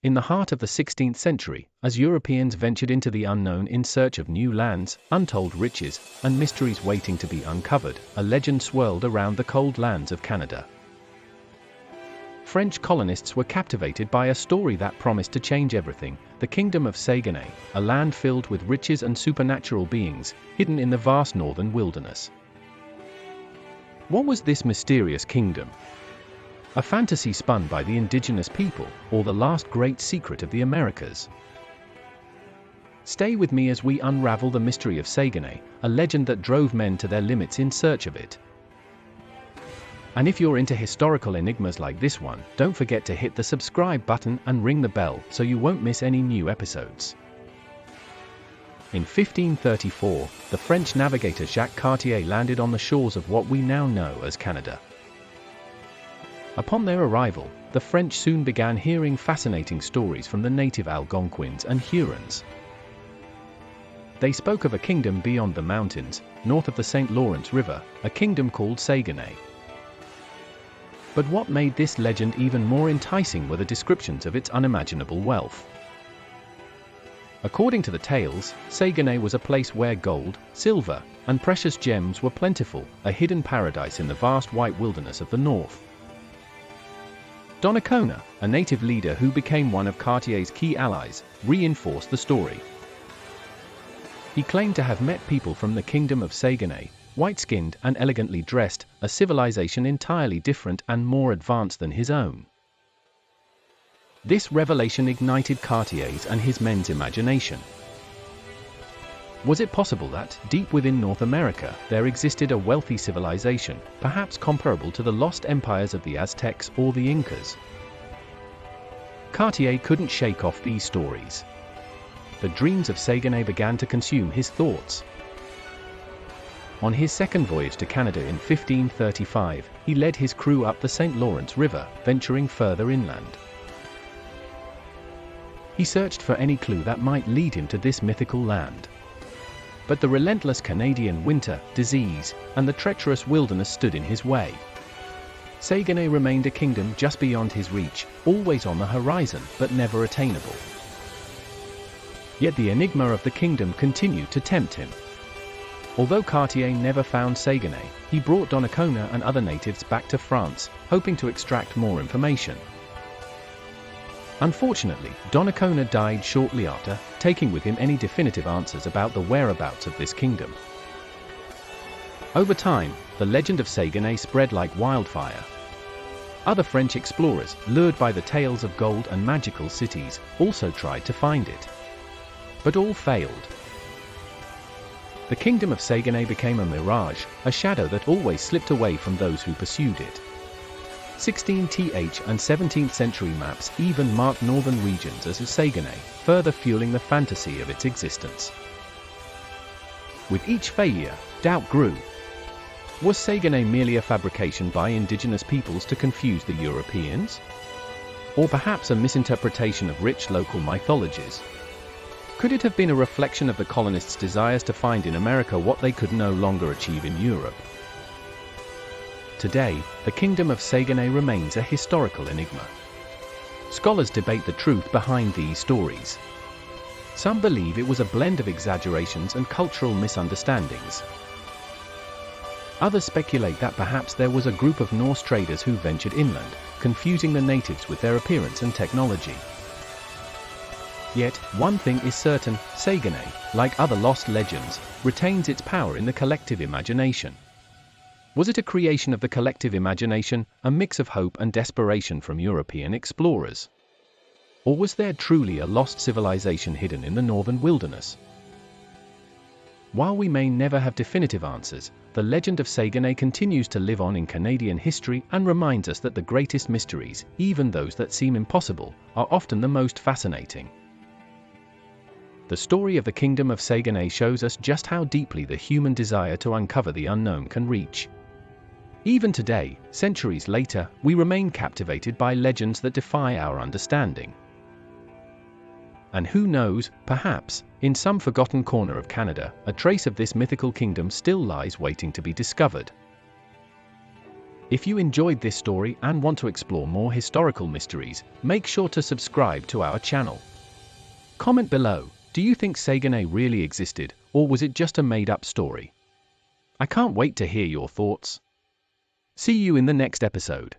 In the heart of the 16th century, as Europeans ventured into the unknown in search of new lands, untold riches, and mysteries waiting to be uncovered, a legend swirled around the cold lands of Canada. French colonists were captivated by a story that promised to change everything: the Kingdom of Saguenay, a land filled with riches and supernatural beings, hidden in the vast northern wilderness. What was this mysterious kingdom? A fantasy spun by the indigenous people, or the last great secret of the Americas? Stay with me as we unravel the mystery of Saguenay, a legend that drove men to their limits in search of it. And if you're into historical enigmas like this one, don't forget to hit the subscribe button and ring the bell so you won't miss any new episodes. In 1534, the French navigator Jacques Cartier landed on the shores of what we now know as Canada. Upon their arrival, the French soon began hearing fascinating stories from the native Algonquins and Hurons. They spoke of a kingdom beyond the mountains, north of the St. Lawrence River, a kingdom called Saguenay. But what made this legend even more enticing were the descriptions of its unimaginable wealth. According to the tales, Saguenay was a place where gold, silver, and precious gems were plentiful, a hidden paradise in the vast white wilderness of the north. Donnacona, a native leader who became one of Cartier's key allies, reinforced the story. He claimed to have met people from the Kingdom of Saguenay, white-skinned and elegantly dressed, a civilization entirely different and more advanced than his own. This revelation ignited Cartier's and his men's imagination. Was it possible that, deep within North America, there existed a wealthy civilization, perhaps comparable to the lost empires of the Aztecs or the Incas? Cartier couldn't shake off these stories. The dreams of Saguenay began to consume his thoughts. On his second voyage to Canada in 1535, he led his crew up the St. Lawrence River, venturing further inland. He searched for any clue that might lead him to this mythical land. But the relentless Canadian winter, disease, and the treacherous wilderness stood in his way. Saguenay remained a kingdom just beyond his reach, always on the horizon, but never attainable. Yet the enigma of the kingdom continued to tempt him. Although Cartier never found Saguenay, he brought Donnacona and other natives back to France, hoping to extract more information. Unfortunately, Donnacona died shortly after, taking with him any definitive answers about the whereabouts of this kingdom. Over time, the legend of Saguenay spread like wildfire. Other French explorers, lured by the tales of gold and magical cities, also tried to find it. But all failed. The kingdom of Saguenay became a mirage, a shadow that always slipped away from those who pursued it. 16th and 17th century maps even marked northern regions as Saguenay, further fueling the fantasy of its existence. With each failure, doubt grew. Was Saguenay merely a fabrication by indigenous peoples to confuse the Europeans? Or perhaps a misinterpretation of rich local mythologies? Could it have been a reflection of the colonists' desires to find in America what they could no longer achieve in Europe? Today, the Kingdom of Saguenay remains a historical enigma. Scholars debate the truth behind these stories. Some believe it was a blend of exaggerations and cultural misunderstandings. Others speculate that perhaps there was a group of Norse traders who ventured inland, confusing the natives with their appearance and technology. Yet, one thing is certain: Saguenay, like other lost legends, retains its power in the collective imagination. Was it a creation of the collective imagination, a mix of hope and desperation from European explorers? Or was there truly a lost civilization hidden in the northern wilderness? While we may never have definitive answers, the legend of Saguenay continues to live on in Canadian history and reminds us that the greatest mysteries, even those that seem impossible, are often the most fascinating. The story of the Kingdom of Saguenay shows us just how deeply the human desire to uncover the unknown can reach. Even today, centuries later, we remain captivated by legends that defy our understanding. And who knows, perhaps, in some forgotten corner of Canada, a trace of this mythical kingdom still lies waiting to be discovered. If you enjoyed this story and want to explore more historical mysteries, make sure to subscribe to our channel. Comment below, do you think Saguenay really existed, or was it just a made-up story? I can't wait to hear your thoughts. See you in the next episode.